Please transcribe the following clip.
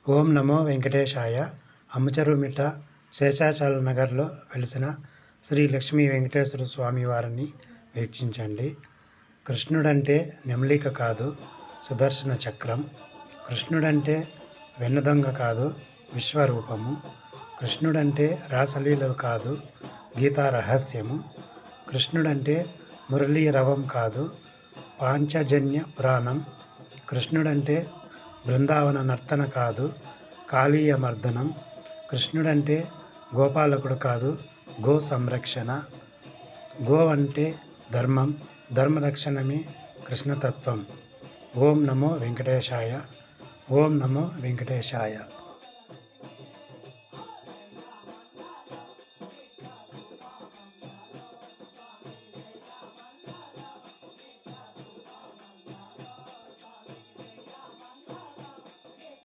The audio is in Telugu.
ఓం నమో వెంకటేశాయ. అమ్మచెరువుమిట్ట శేషాచల నగర్లో వెలిసిన శ్రీ లక్ష్మీ వెంకటేశ్వర స్వామి వారిని వీక్షించండి. కృష్ణుడంటే నెమలిక కాదు, సుదర్శన చక్రం. కృష్ణుడంటే వెన్నదొంగ కాదు, విశ్వరూపము. కృష్ణుడంటే రాసలీలలు కాదు, గీతా రహస్యము. కృష్ణుడంటే మురళీ రవం కాదు, పాంచజన్య పురాణం. కృష్ణుడంటే బృందావన నర్తన కాదు, కాళీయ మర్దనం. కృష్ణుడంటే గోపాలకుడు కాదు, గో సంరక్షణ. గో అంటే ధర్మం, ధర్మరక్షణమే కృష్ణతత్వం. ఓం నమో వెంకటేశాయ. ఓం నమో వెంకటేశాయ.